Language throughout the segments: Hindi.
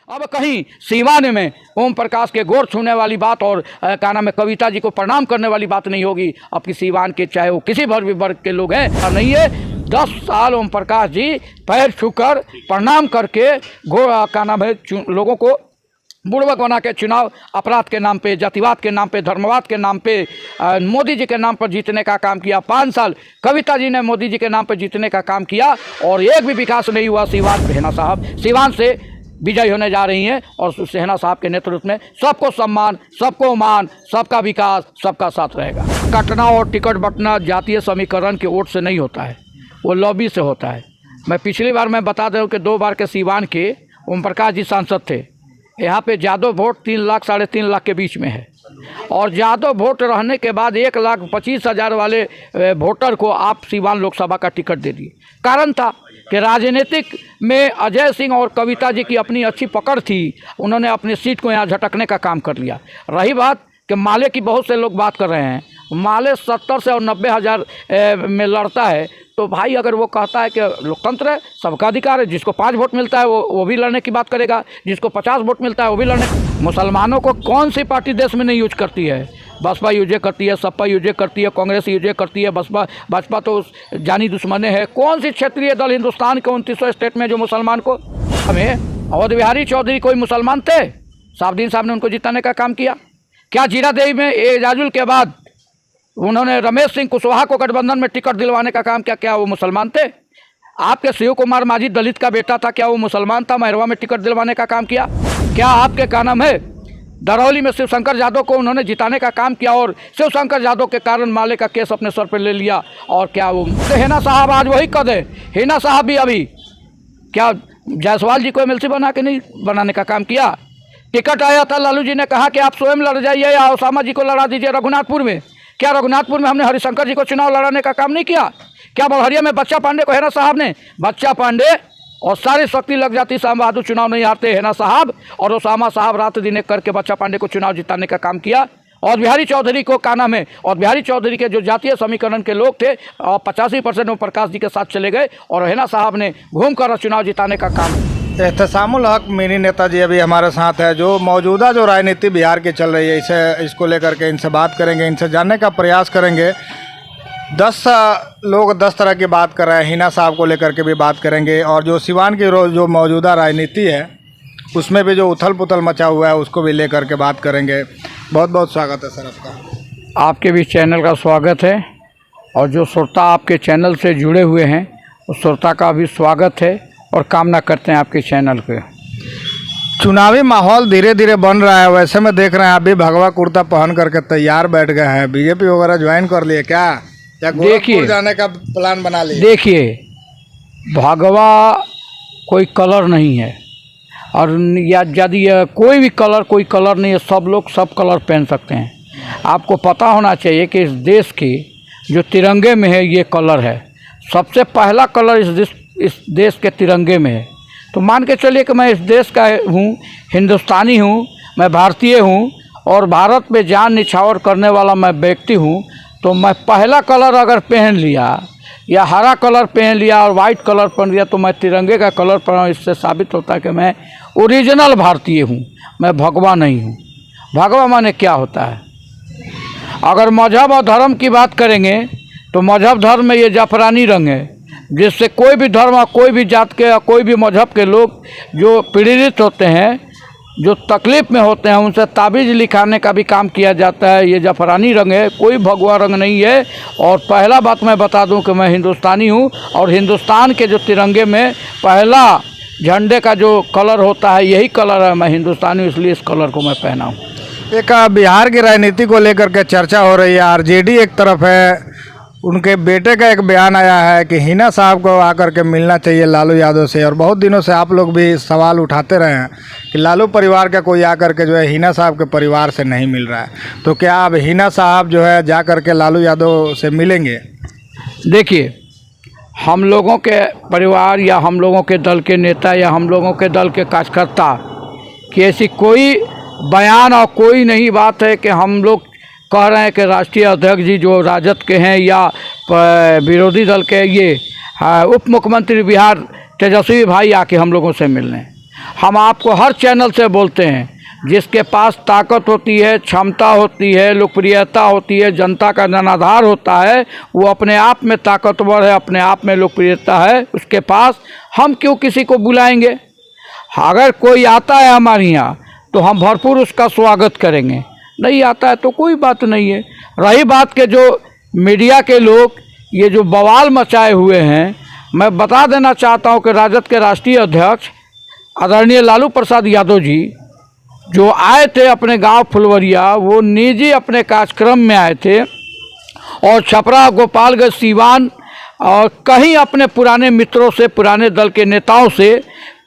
अब कहीं सीवान में ओम प्रकाश के गोर छूने वाली बात और क्या नाम है कविता जी को प्रणाम करने वाली बात नहीं होगी। अब की सीवान के चाहे वो किसी भी वर्ग के लोग हैं नहीं है, 10 साल ओम प्रकाश जी पैर छूकर प्रणाम करके क्या नाम है लोगों को बुड़बक बना के चुनाव अपराध के नाम पे, जातिवाद के नाम पे, धर्मवाद के नाम पे, मोदी जी के नाम पर जीतने का काम किया। 5 साल कविता जी ने मोदी जी के नाम पर जीतने का काम किया और एक भी विकास नहीं हुआ। सेना साहब सीवान से विजयी होने जा रही हैं और सेना साहब के नेतृत्व में सबको सम्मान, सबको मान, सबका विकास, सबका साथ रहेगा। कटना और टिकट बंटना जातीय समीकरण के वोट से नहीं होता है, वो लॉबी से होता है। मैं पिछली बार मैं बता दूं कि 2 बार के सीवान के ओम प्रकाश जी सांसद थे। यहाँ पे ज़्यादा वोट 3 लाख 3.5 लाख के बीच में है और ज़्यादा वोट रहने के बाद 1,25,000 वाले वोटर को आप सीवान लोकसभा का टिकट दे दिए। कारण था कि राजनीतिक में अजय सिंह और कविता जी की अपनी अच्छी पकड़ थी, उन्होंने अपनी सीट को यहाँ झटकने का काम कर लिया। रही बात कि माले की, बहुत से लोग बात कर रहे हैं, माले 70 से और 90 हज़ार में लड़ता है तो भाई अगर वो कहता है कि लोकतंत्र है, सबका अधिकार है, जिसको 5 वोट मिलता है वो भी लड़ने की बात करेगा, जिसको 50 वोट मिलता है वो भी लड़ने। मुसलमानों को कौन सी पार्टी देश में नहीं यूज करती है? बसपा यूजे करती है, सपा यूजे करती है, कांग्रेस यूजे करती है, बसपा तो जानी दुश्मने है। कौन सी क्षेत्रीय दल हिंदुस्तान के 29 स्टेट में जो मुसलमान को, हमें अवध बिहारी चौधरी कोई मुसलमान थे, साहबुद्दीन साहब ने उनको जिताने का काम किया। क्या जीरादेवी में एजाजुल के बाद उन्होंने रमेश सिंह कुशवाहा को गठबंधन में टिकट दिलवाने का काम किया? क्या वो मुसलमान थे? आपके शिव कुमार माझी दलित का बेटा था, क्या वो मुसलमान था? मैरवा में टिकट दिलवाने का काम किया? क्या आपके क्या नाम है दरौली में शिवशंकर यादव को उन्होंने जिताने का काम किया और शिवशंकर यादव के कारण माले का केस अपने सर पर ले लिया? और क्या वो हिना साहब आज वही कद है? हिना साहब भी अभी क्या जायसवाल जी को एमएलसी बना के नहीं बनाने का काम किया? टिकट आया था, लालू जी ने कहा कि आप स्वयं लड़ जाइए या ओसामा जी को लड़ा दीजिए रघुनाथपुर में। क्या रघुनाथपुर में हमने हरिशंकर जी को चुनाव लड़ाने का काम नहीं किया? क्या बड़हरिया में बच्चा पांडे को हेना साहब ने, बच्चा पांडे और सारी शक्ति लग जाती, श्याम बहादुर चुनाव नहीं हारते, हेना साहब और ओसामा साहब रात दिन एक करके बच्चा पांडे को चुनाव जिताने का काम किया। और बिहारी चौधरी को क्या नाम है, और बिहारी चौधरी के जो जातीय समीकरण के लोग थे 85% ओम प्रकाश जी के साथ चले गए और हेना साहब ने घूम कर चुनाव जिताने का काम। एहतसामुल हक मिनी नेताजी अभी हमारे साथ है, जो मौजूदा जो राजनीति बिहार की चल रही है इसको लेकर के इनसे बात करेंगे, इनसे जानने का प्रयास करेंगे। 10 लोग 10 तरह की बात कर रहे हैं, हिना साहब को लेकर के भी बात करेंगे और जो सिवान की जो मौजूदा राजनीति है उसमें भी जो उथल पुथल मचा हुआ है उसको भी लेकर के बात करेंगे। बहुत बहुत स्वागत है सर आपका। आपके भी चैनल का स्वागत है और जो श्रोता आपके चैनल से जुड़े हुए हैं उस श्रोता का भी स्वागत है और कामना करते हैं आपके चैनल पे। चुनावी माहौल धीरे धीरे बन रहा है, वैसे में देख रहे हैं आप भी भगवा कुर्ता पहन करके तैयार बैठ गए हैं। बीजेपी वगैरह ज्वाइन कर लिए क्या, या गोरखपुर जाने का प्लान बना लिया? देखिए, भगवा कोई कलर नहीं है और या यदि कोई भी कलर कोई कलर नहीं है, सब लोग सब कलर पहन सकते हैं। आपको पता होना चाहिए कि इस देश की जो तिरंगे में है ये कलर है, सबसे पहला कलर इस देश के तिरंगे में है। तो मान के चलिए कि मैं इस देश का हूँ, हिंदुस्तानी हूँ, मैं भारतीय हूँ और भारत में जान निछावर करने वाला मैं व्यक्ति हूँ। तो मैं पहला कलर अगर पहन लिया या हरा कलर पहन लिया और वाइट कलर पहन लिया तो मैं तिरंगे का कलर पहना, इससे साबित होता है कि मैं ओरिजिनल भारतीय हूँ, मैं भगवा नहीं हूँ। भगवा माने क्या होता है? अगर मजहब और धर्म की बात करेंगे तो मजहब धर्म में ये जाफरानी रंग है, जिससे कोई भी धर्म, कोई भी जात के या कोई भी मजहब के लोग जो पीड़ित होते हैं, जो तकलीफ़ में होते हैं, उनसे ताबीज़ लिखाने का भी काम किया जाता है। ये जाफरानी रंग है, कोई भगवा रंग नहीं है। और पहला बात मैं बता दूं कि मैं हिंदुस्तानी हूं और हिंदुस्तान के जो तिरंगे में पहला झंडे का जो कलर होता है यही कलर है। मैं हिंदुस्तानी हूं, इसलिए इस कलर को मैं पहना हूँ। एक बिहार की राजनीति को लेकर के चर्चा हो रही है, आरजेडी एक तरफ है, उनके बेटे का एक बयान आया है कि हिना साहब को आकर के मिलना चाहिए लालू यादव से। और बहुत दिनों से आप लोग भी सवाल उठाते रहे हैं कि लालू परिवार का कोई आकर के जो है हिना साहब के परिवार से नहीं मिल रहा है, तो क्या अब हिना साहब जो है जा कर के लालू यादव से मिलेंगे? देखिए, हम लोगों के परिवार या हम लोगों के दल के नेता या हम लोगों के दल के कार्यकर्ता की ऐसी कोई बयान और कोई नहीं बात है कि हम लोग कह रहे हैं कि राष्ट्रीय अध्यक्ष जी जो राजद के हैं या विरोधी दल के ये उप मुख्यमंत्री बिहार तेजस्वी भाई आके हम लोगों से मिलने। हम आपको हर चैनल से बोलते हैं, जिसके पास ताकत होती है, क्षमता होती है, लोकप्रियता होती है, जनता का जनाधार होता है, वो अपने आप में ताकतवर है, अपने आप में लोकप्रियता है उसके पास, हम क्यों किसी को बुलाएंगे। अगर कोई आता है हमारे यहाँ तो हम भरपूर उसका स्वागत करेंगे, नहीं आता है तो कोई बात नहीं है। रही बात के जो मीडिया के लोग ये जो बवाल मचाए हुए हैं, मैं बता देना चाहता हूँ कि राजद के राष्ट्रीय अध्यक्ष आदरणीय लालू प्रसाद यादव जी जो आए थे अपने गांव फुलवरिया, वो निजी अपने कार्यक्रम में आए थे और छपरा, गोपालगंज, सीवान और कहीं अपने पुराने मित्रों से, पुराने दल के नेताओं से,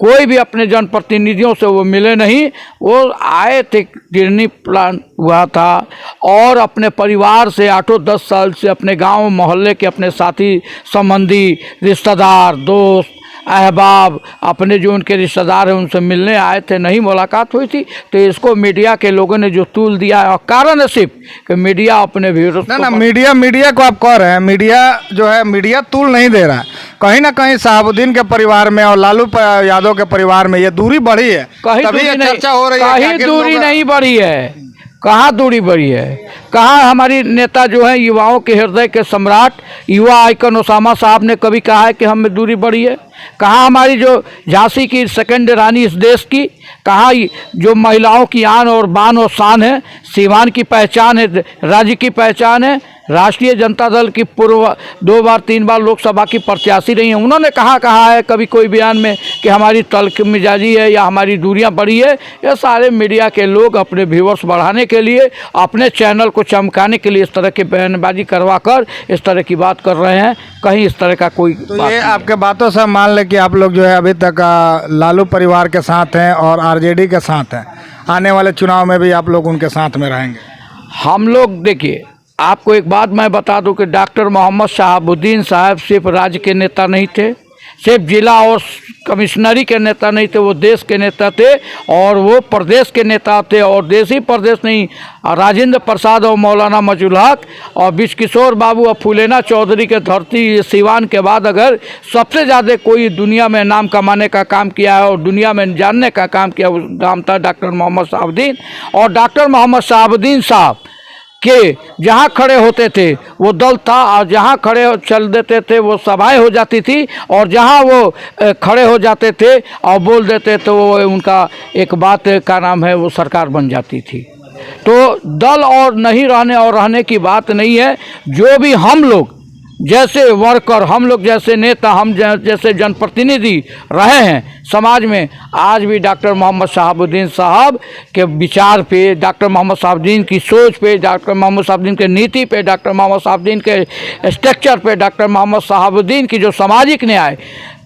कोई भी अपने जनप्रतिनिधियों से वो मिले नहीं। वो आए थे, गिरनी प्लान हुआ था और अपने परिवार से 8-10 साल से अपने गांव मोहल्ले के अपने साथी संबंधी, रिश्तेदार, दोस्त, अहबाब, अपने जो उनके रिश्तेदार हैं उनसे मिलने आए थे, नहीं मुलाकात हुई थी। तो इसको मीडिया के लोगों ने जो तूल दिया है, और कारण है सिर्फ कि मीडिया अपने व्यूअर्स ना मीडिया को आप कह रहे हैं, मीडिया जो है मीडिया तूल नहीं दे रहा है। कहीं ना कहीं शहाबुद्दीन के परिवार में और लालू यादव के परिवार में ये दूरी बढ़ी है, तभी ये चर्चा हो रही है। कहीं दूरी नहीं बढ़ी है, कहाँ दूरी बढ़ी है, कहाँ हमारी नेता जो है युवाओं के हृदय के सम्राट, युवा आइकन ओसामा साहब ने कभी कहा है कि हम में दूरी बढ़ी है। कहाँ हमारी जो झांसी की सेकंड रानी इस देश की, कहाँ जो महिलाओं की आन और बान और शान है, सीवान की पहचान है, राज्य की पहचान है, राष्ट्रीय जनता दल की पूर्व 2 बार 3 बार लोकसभा की प्रत्याशी रही हैं, उन्होंने कहा है कभी कोई बयान में कि हमारी तल्ख मिजाजी है या हमारी दूरियां बढ़ी है। ये सारे मीडिया के लोग अपने व्यूअर्स बढ़ाने के लिए, अपने चैनल को चमकाने के लिए इस तरह की बयानबाजी करवा कर इस तरह की बात कर रहे हैं। कहीं इस तरह का कोई तो ये आपके बातों से मान लें कि आप लोग जो है अभी तक लालू परिवार के साथ हैं और आरजेडी के साथ हैं, आने वाले चुनाव में भी आप लोग उनके साथ में रहेंगे। हम लोग देखिए, आपको एक बात मैं बता दूं कि डॉक्टर मोहम्मद शहाबुद्दीन साहब सिर्फ राज्य के नेता नहीं थे, सिर्फ जिला और कमिश्नरी के नेता नहीं थे, वो देश के नेता थे और वो प्रदेश के नेता थे। और देश ही प्रदेश नहीं, राजेंद्र प्रसाद और मौलाना मजहुल हक और बिश किशोर बाबू और फूलेना चौधरी के धरती सीवान के बाद अगर सबसे ज़्यादा कोई दुनिया में नाम कमाने का काम किया है और दुनिया में जानने का काम किया, वो नाम था डॉक्टर मोहम्मद शहाबुद्दीन। और डॉक्टर मोहम्मद शहाबुद्दीन साहब के जहाँ खड़े होते थे वो दल था, और जहाँ खड़े चल देते थे वो सभाएं हो जाती थी, और जहाँ वो खड़े हो जाते थे और बोल देते तो वो उनका एक बात का नाम है वो सरकार बन जाती थी। तो दल और नहीं रहने और रहने की बात नहीं है। जो भी हम लोग जैसे वर्कर, हम लोग जैसे नेता, हम जैसे जनप्रतिनिधि रहे हैं समाज में, आज भी डॉक्टर मोहम्मद शहाबुद्दीन साहब के विचार पे, डॉक्टर मोहम्मद शहाबुद्दीन की सोच पे, डॉक्टर मोहम्मद शहाबुद्दीन के नीति पे, डॉक्टर मोहम्मद शहाबुद्दीन के स्ट्रक्चर पे, डॉक्टर मोहम्मद शहाबुद्दीन की जो सामाजिक न्याय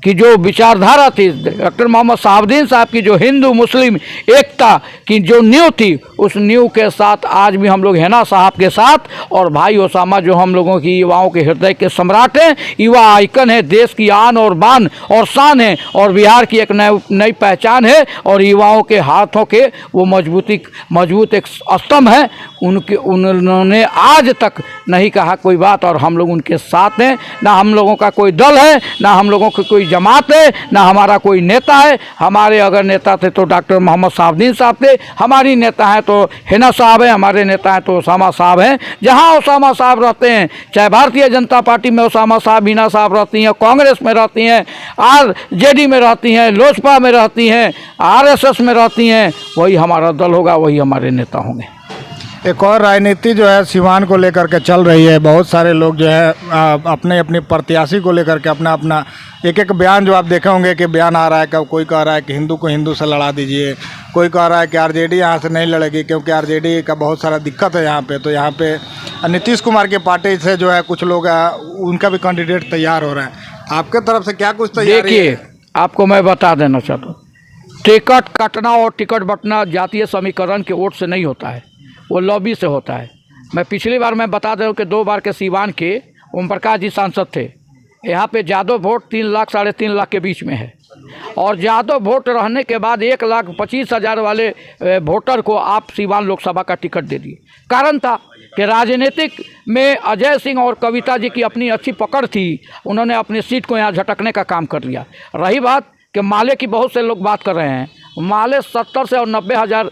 की जो विचारधारा थी, डॉक्टर मोहम्मद शहाबुद्दीन साहब की जो हिंदू मुस्लिम एकता की जो नींव थी, उस नींव के साथ आज भी हम लोग हिना साहब के साथ, और भाई ओसामा जो हम लोगों की युवाओं के हृदय के सम्राट हैं, युवा आइकन है, देश की आन और बान और शान है, और बिहार की एक नई पहचान है, और युवाओं के हाथों के वो मजबूत एक स्तंभ है। उन्होंने आज तक नहीं कहा कोई बात, और हम लोग उनके साथ हैं। ना हम लोगों का कोई दल है, ना हम लोगों की कोई जमात है, ना हमारा कोई नेता है। हमारे अगर नेता थे तो डॉक्टर मोहम्मद शहाबुद्दीन साहब थे, हमारी नेता हैं तो हिना साहब हैं, हमारे नेता हैं तो ओसामा साहब हैं। जहां ओसामा साहब रहते हैं, चाहे भारतीय जनता पार्टी में ओसामा साहब, हिना साहब रहती हैं, कांग्रेस में रहती हैं, आरजेडी में रहती हैं, लोजपा में रहती हैं, आरएसएस में रहती हैं, वही हमारा दल होगा, वही हमारे नेता होंगे। एक और राजनीति जो है सिवान को लेकर के चल रही है। बहुत सारे लोग जो है अपने अपनी प्रत्याशी को लेकर के अपना एक बयान जो आप देखे होंगे कि बयान आ रहा है, कोई कह रहा है कि हिंदू को हिंदू से लड़ा दीजिए, कोई कह रहा है कि आरजेडी यहाँ से नहीं लड़ेगी क्योंकि आरजेडी का बहुत सारा दिक्कत है यहाँ पे। तो यहाँ पे नीतीश कुमार की पार्टी से जो है कुछ लोग उनका भी कैंडिडेट तैयार हो रहा है। आपके तरफ से क्या कुछ तैयारी है? देखिए, आपको मैं बता देना चाहता हूँ, टिकट कटना और टिकट बंटना जातीय समीकरण के वोट से नहीं होता है, वो लॉबी से होता है। मैं पिछली बार मैं बता दूं कि 2 बार के सीवान के ओम प्रकाश जी सांसद थे। यहाँ पे यादव वोट 3 लाख 3.5 लाख के बीच में है, और यादव वोट रहने के बाद 1,25,000 वाले वोटर को आप सीवान लोकसभा का टिकट दे दिए। कारण था कि राजनीतिक में अजय सिंह और कविता जी की अपनी अच्छी पकड़ थी, उन्होंने अपनी सीट को यहाँ झटकने का काम कर लिया। रही बात कि माले की बहुत से लोग बात कर रहे हैं, माले 70 से और 90 हज़ार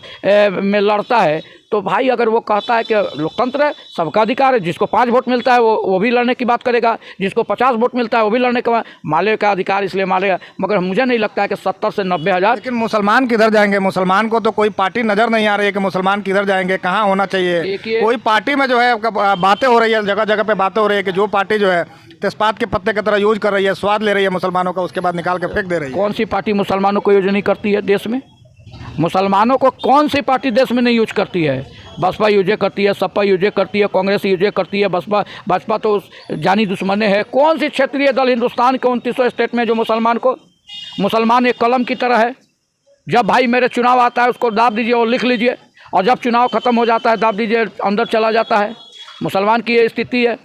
में लड़ता है, तो भाई अगर वो कहता है कि लोकतंत्र है, सबका अधिकार है, जिसको 5 वोट मिलता है वो भी लड़ने की बात करेगा, जिसको 50 वोट मिलता है वो भी लड़ने का, माले का अधिकार इसलिए माले, मगर मुझे नहीं लगता है कि 70 से 90 हज़ार। लेकिन मुसलमान किधर जाएंगे? मुसलमान को तो कोई पार्टी नज़र नहीं आ रही है कि मुसलमान किधर जाएंगे, कहाँ होना चाहिए। कोई पार्टी में जो है बातें हो रही है, जगह जगह पे बातें हो रही है कि जो पार्टी जो है तेजपात के पत्ते की तरह यूज कर रही है, स्वाद ले रही है मुसलमानों का, उसके बाद निकाल के फेंक दे रही है। कौन सी पार्टी मुसलमानों को यूज नहीं करती है देश में? मुसलमानों को कौन सी पार्टी देश में नहीं यूज करती है? बसपा यूजे करती है, सपा यूजे करती है, कांग्रेस यूजे करती है, बसपा तो जानी दुश्मने है। कौन सी क्षेत्रीय दल हिंदुस्तान के 29 स्टेट में जो मुसलमान एक कलम की तरह है? जब भाई मेरे चुनाव आता है उसको दाब दीजिए और लिख लीजिए, और जब चुनाव खत्म हो जाता है दाब दीजिए, अंदर चला जाता है। मुसलमान की ये स्थिति है।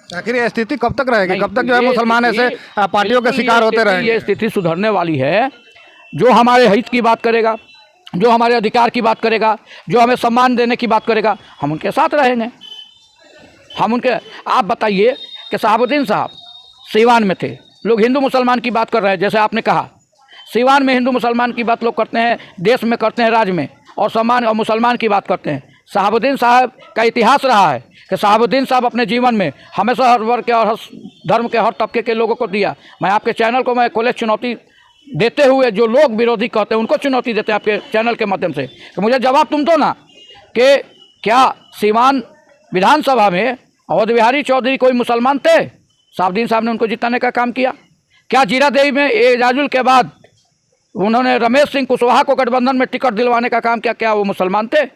आखिर ये स्थिति कब तक रहेगी? कब तक जो है मुसलमान ऐसे पार्टियों के शिकार होते रहेंगे? ये स्थिति सुधरने वाली है। जो हमारे हित की बात करेगा, जो हमारे अधिकार की बात करेगा, जो हमें सम्मान देने की बात करेगा, हम उनके साथ रहेंगे। हम उनके, आप बताइए कि शहाबुद्दीन साहब सीवान में थे, लोग हिंदू मुसलमान की बात कर रहे हैं, जैसे आपने कहा सीवान में हिंदू मुसलमान की बात लोग करते हैं, देश में करते हैं, राज्य में, और सम्मान और मुसलमान की बात करते हैं। शहाबुद्दीन साहब का इतिहास रहा है कि शहाबुद्दीन साहब अपने जीवन में हमेशा हर वर्ग के और हर धर्म के, हर तबके के लोगों को दिया। मैं आपके चैनल को मैं कॉलेज चुनौती देते हुए, जो लोग विरोधी कहते हैं उनको चुनौती देते हैं आपके चैनल के माध्यम से, कि मुझे जवाब तुम दो ना कि क्या सीवान विधानसभा में अवध बिहारी चौधरी कोई मुसलमान थे? शहाबुद्दीन साहब ने उनको जिताने का काम किया। क्या जीरादेवी में एजाजुल के बाद उन्होंने रमेश सिंह कुशवाहा को गठबंधन में टिकट दिलवाने का काम किया? क्या वो मुसलमान थे?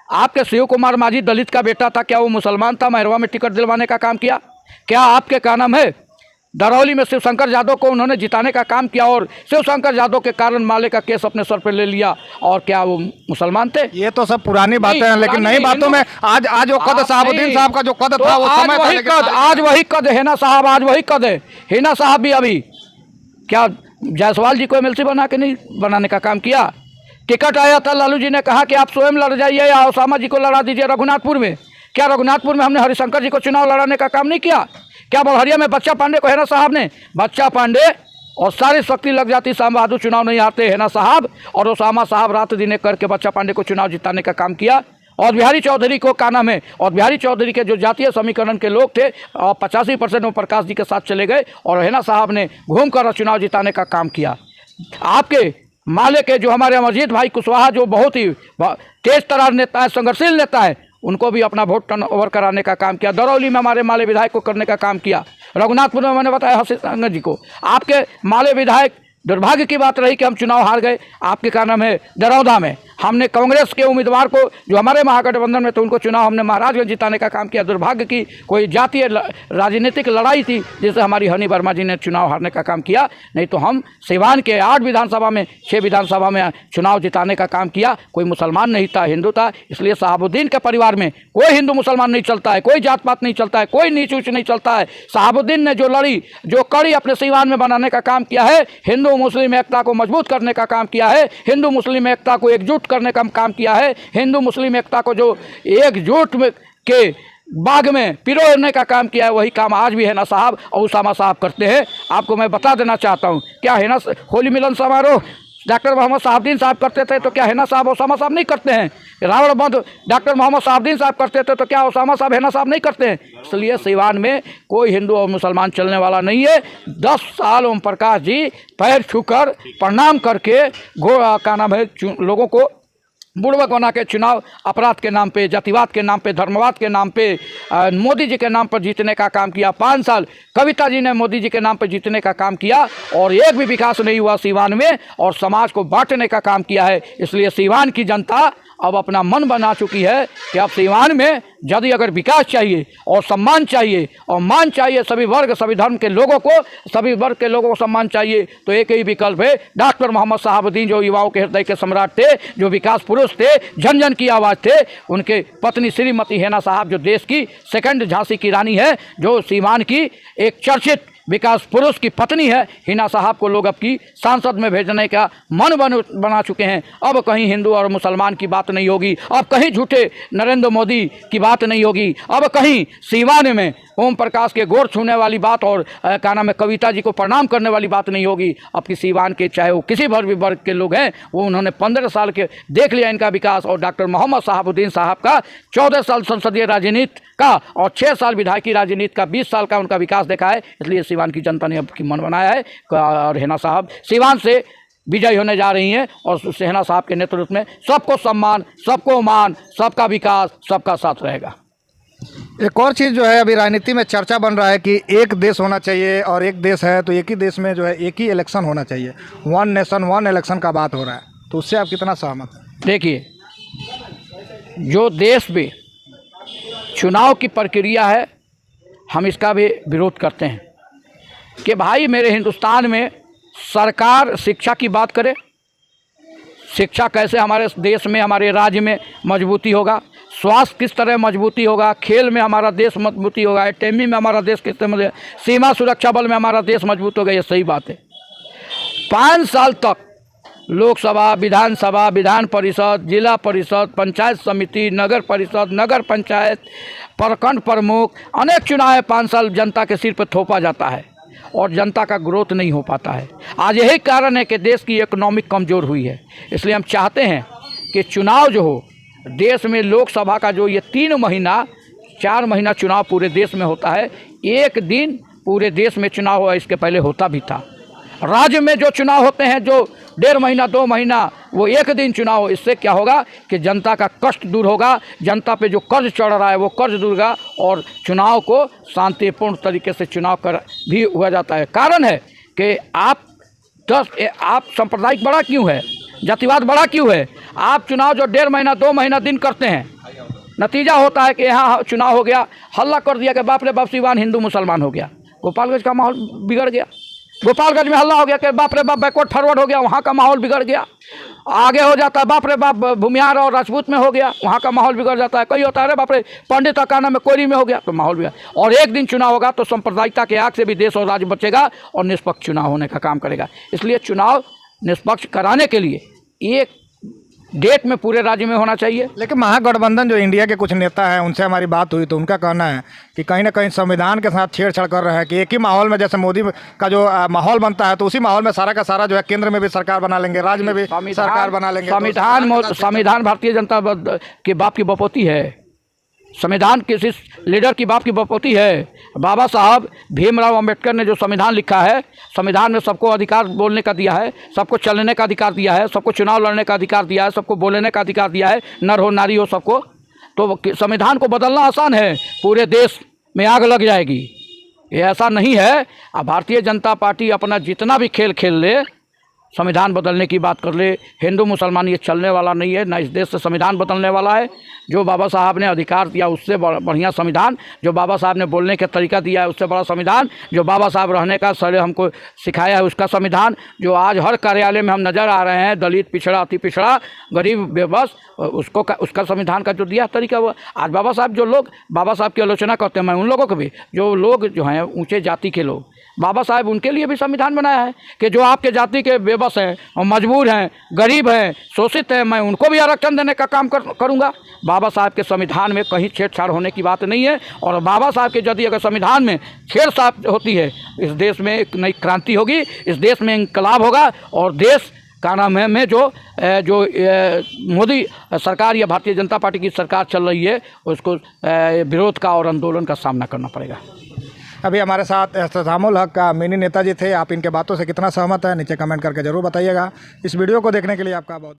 आपके शिव कुमार माझी दलित का बेटा था, क्या वो मुसलमान था? महरवा में टिकट दिलवाने का काम किया। क्या आपके क्या नाम है दरौली में शिवशंकर यादव को उन्होंने जिताने का काम किया, और शिवशंकर यादव के कारण माले का केस अपने सर पर ले लिया, और क्या वो मुसलमान थे? ये तो सब पुरानी बातें हैं, लेकिन नई बातों में आज वो कद शहाबुद्दीन साहब का जो कद था वो समय था, लेकिन आज वही कद है ना साहब, आज वही कद है। हिना साहब भी अभी क्या जायसवाल जी को एमएलसी बना के नहीं बनाने का काम किया? टिकट आया था, लालू जी ने कहा कि आप स्वयं लड़ जाइए या ओसामा जी को लड़ा दीजिए रघुनाथपुर में। क्या रघुनाथपुर में हमने हरिशंकर जी को चुनाव लड़ाने का काम नहीं किया? क्या बड़हरिया में बच्चा पांडे को हेना साहब ने, बच्चा पांडे और सारी शक्ति लग जाती, श्याम बहादुर चुनाव नहीं हारते, हेना साहब और ओसामा साहब रात दिन एक करके बच्चा पांडे को चुनाव जिताने का काम किया। और बिहारी चौधरी को क्या नाम है, और बिहारी चौधरी के जो जातीय समीकरण के लोग थे, 85% वो प्रकाश जी के साथ चले गए, और हेना साहब ने घूमकर चुनाव जिताने का काम किया। आपके माले के जो हमारे अमरजीत भाई कुशवाहा, जो बहुत ही तेज तरार नेता है, संघर्षशील नेता है, उनको भी अपना वोट टर्न ओवर कराने का काम किया। दरौली में हमारे माले विधायक को करने का काम किया। रघुनाथपुर में मैंने बताया हसीन जी को। आपके माले विधायक, दुर्भाग्य की बात रही कि हम चुनाव हार गए। आपके क्या नाम है दरौदा में हमने कांग्रेस के उम्मीदवार को, जो हमारे महागठबंधन में थे, उनको चुनाव हमने महाराजगंज जिताने का काम किया। दुर्भाग्य की कोई जातीय राजनीतिक लड़ाई थी जिससे हमारी हनी वर्मा जी ने चुनाव हारने का काम किया। नहीं तो हम सीवान के 8 विधानसभा में 6 विधानसभा में चुनाव जिताने का काम किया। कोई मुसलमान नहीं था, हिंदू था। इसलिए शहाबुद्दीन के परिवार में कोई हिंदू मुसलमान नहीं चलता है, कोई जात पात नहीं चलता है, कोई नीच ऊँच नहीं चलता है। शहाबुद्दीन ने जो लड़ी, जो कड़ी अपने सीवान में बनाने का काम किया है, हिंदू मुस्लिम एकता को मजबूत करने का काम किया है, हिंदू मुस्लिम एकता को एकजुट करने का काम किया है, हिंदू मुस्लिम एकता को जो एकजुट के बाग में पिरोने का काम किया है, वही काम आज भी हेना साहब और ओसामा साहब करते हैं। आपको मैं बता देना चाहता हूँ, क्या हेना होली मिलन समारोह डॉक्टर मोहम्मद शहाबुद्दीन साहब करते थे तो क्या हेना साहब ओसामा साहब नहीं करते हैं? रावण बंद डॉक्टर मोहम्मद शहाबुद्दीन साहब करते थे तो क्या ओसामा साहब हेना साहब नहीं करते हैं? इसलिए सीवान में कोई हिंदू और मुसलमान चलने वाला नहीं है। 10 साल ओम प्रकाश जी पैर छूकर प्रणाम करके क्या नाम है लोगों को बुड़बक बना के चुनाव अपराध के नाम पे, जातिवाद के नाम पे, धर्मवाद के नाम पे, मोदी जी के नाम पर जीतने का काम किया। 5 साल कविता जी ने मोदी जी के नाम पर जीतने का काम किया और एक भी विकास नहीं हुआ सीवान में, और समाज को बांटने का काम किया है। इसलिए सीवान की जनता अब अपना मन बना चुकी है कि अब सीवान में यदि अगर विकास चाहिए और सम्मान चाहिए और मान चाहिए, सभी वर्ग सभी धर्म के लोगों को, सभी वर्ग के लोगों को सम्मान चाहिए, तो एक ही विकल्प है डॉक्टर मोहम्मद शहाबुद्दीन, जो युवाओं के हृदय के सम्राट थे, जो विकास पुरुष थे, जन जन की आवाज़ थे। उनके पत्नी श्रीमती हेना साहब जो देश की 2nd झांसी की रानी है, जो सीवान की एक चर्चित विकास पुरुष की पत्नी है हिना साहब को लोग अब की सांसद में भेजने का मन बना चुके हैं। अब कहीं हिंदू और मुसलमान की बात नहीं होगी, अब कहीं झूठे नरेंद्र मोदी की बात नहीं होगी, अब कहीं सीवान में ओम प्रकाश के गोर छूने वाली बात और क्या नाम है कविता जी को प्रणाम करने वाली बात नहीं होगी। अब की सीवान के चाहे वो किसी भी वर्ग के लोग हैं, वो उन्होंने 15 साल के देख लिया इनका विकास। और डॉक्टर मोहम्मद शहाबुद्दीन साहब का 14 साल संसदीय राजनीति का और 6 साल विधायकी राजनीति का 20 साल का उनका विकास देखा है। इसलिए सीवान की जनता ने अब की मन बनाया है और हिना साहब सीवान से विजयी होने जा रही हैं और हिना साहब के नेतृत्व में सबको सम्मान, सबको मान, सबका विकास, सबका साथ रहेगा। एक और चीज़ जो है अभी राजनीति में चर्चा बन रहा है कि एक देश होना चाहिए और एक देश है तो एक ही देश में जो है एक ही इलेक्शन होना चाहिए, वन नेशन वन इलेक्शन का बात हो रहा है, तो उससे आप कितना सहमत हैं? देखिए, जो देश में चुनाव की प्रक्रिया है हम इसका भी विरोध करते हैं कि भाई मेरे हिंदुस्तान में सरकार शिक्षा की बात करे, शिक्षा कैसे हमारे देश में हमारे राज्य में मजबूती होगा, स्वास्थ्य किस तरह मजबूती होगा, खेल में हमारा देश मजबूती होगा, एटमी में हमारा देश किस तरह, सीमा सुरक्षा बल में हमारा देश मजबूत होगा। ये सही बात है। 5 साल तक लोकसभा, विधानसभा, विधान परिषद, जिला परिषद, पंचायत समिति, नगर परिषद, नगर पंचायत, प्रखंड प्रमुख, अनेक चुनाव 5 साल जनता के सिर पर थोपा जाता है और जनता का ग्रोथ नहीं हो पाता है। आज यही कारण है कि देश की इकोनॉमिक कमज़ोर हुई है। इसलिए हम चाहते हैं कि चुनाव जो हो देश में, लोकसभा का जो ये 3 महीना 4 महीना चुनाव पूरे देश में होता है, एक दिन पूरे देश में चुनाव हुआ, इसके पहले होता भी था। राज्य में जो चुनाव होते हैं जो 1.5 महीना 2 महीना, वो एक दिन चुनाव हो। इससे क्या होगा कि जनता का कष्ट दूर होगा, जनता पे जो कर्ज चढ़ रहा है वो कर्ज दूर होगा और चुनाव को शांतिपूर्ण तरीके से चुनाव कर भी हुआ जाता है। कारण है कि आप सांप्रदायिक बड़ा क्यों है, जातिवाद बड़ा क्यों है? आप चुनाव जो 1.5 महीना 2 महीना दिन करते हैं, नतीजा होता है कि यहाँ चुनाव हो गया, हल्ला कर दिया कि बाप रे बाप सीवान हिंदू मुसलमान हो गया, गोपालगंज का माहौल बिगड़ गया। गोपालगंज में हल्ला हो गया कि बाप रे बाप बैकवर्ड फॉरवर्ड हो गया, वहाँ का माहौल बिगड़ गया। आगे हो जाता है बाप रे बाप भूमिहार और राजपूत में हो गया, वहाँ का माहौल बिगड़ जाता है। कहीं होता है अरे बाप रे पंडित अकाना में कोयरी में हो गया, तो माहौल बिगड़। और एक दिन चुनाव होगा तो सांप्रदायिकता के आग से भी देश और राज्य बचेगा और निष्पक्ष चुनाव होने का काम करेगा। इसलिए चुनाव निष्पक्ष कराने के लिए एक डेट में पूरे राज्य में होना चाहिए। लेकिन महागठबंधन जो इंडिया के कुछ नेता हैं उनसे हमारी बात हुई तो उनका कहना है कि कहीं ना कहीं संविधान के साथ छेड़छाड़ कर रहे हैं कि एक ही माहौल में, जैसे मोदी का जो माहौल बनता है तो उसी माहौल में सारा का सारा जो है केंद्र में भी सरकार बना लेंगे, राज्य में भी सरकार बना लेंगे। संविधान भारतीय जनता के बाप की बपौती है, संविधान किसी लीडर की बाप की बपौती है। बाबा साहब भीमराव अंबेडकर ने जो संविधान लिखा है, संविधान में सबको अधिकार बोलने का दिया है, सबको चलने का अधिकार दिया है, सबको चुनाव लड़ने का अधिकार दिया है, सबको बोलने का अधिकार दिया है, नर हो नारी हो सबको। तो संविधान को बदलना आसान है, पूरे देश में आग लग जाएगी। ये ऐसा नहीं है। अब भारतीय जनता पार्टी अपना जितना भी खेल खेल ले, संविधान बदलने की बात कर ले, हिंदू मुसलमान ये चलने वाला नहीं है, ना इस देश से संविधान बदलने वाला है। जो बाबा साहब ने अधिकार दिया उससे बढ़िया संविधान, जो बाबा साहब ने बोलने का तरीका दिया है उससे बड़ा संविधान, जो बाबा साहब रहने का शैली हमको सिखाया है उसका संविधान, जो आज हर कार्यालय में हम नज़र आ रहे हैं, दलित, पिछड़ा, अति पिछड़ा, गरीब, बेबस, उसका संविधान का जो दिया तरीका हुआ। आज बाबा साहब, जो लोग बाबा साहब की आलोचना करते हैं, मैं उन लोगों को भी, जो लोग जो हैं ऊँचे जाति के लोग, बाबा साहब उनके लिए भी संविधान बनाया है कि जो आपके जाति के बेबस हैं और मजबूर हैं, गरीब हैं, शोषित हैं, मैं उनको भी आरक्षण देने का काम करूँगा। बाबा साहब के संविधान में कहीं छेड़छाड़ होने की बात नहीं है। और बाबा साहब के यदि अगर संविधान में छेड़छाड़ होती है, इस देश में एक नई क्रांति होगी, इस देश में इंकलाब होगा और देश का नाम है में जो मोदी सरकार या भारतीय जनता पार्टी की सरकार चल रही है उसको विरोध का और आंदोलन का सामना करना पड़ेगा। अभी हमारे साथ एहतसामुल हक का मिनी नेताजी थे। आप इनके बातों से कितना सहमत है नीचे कमेंट करके ज़रूर बताइएगा। इस वीडियो को देखने के लिए आपका बहुत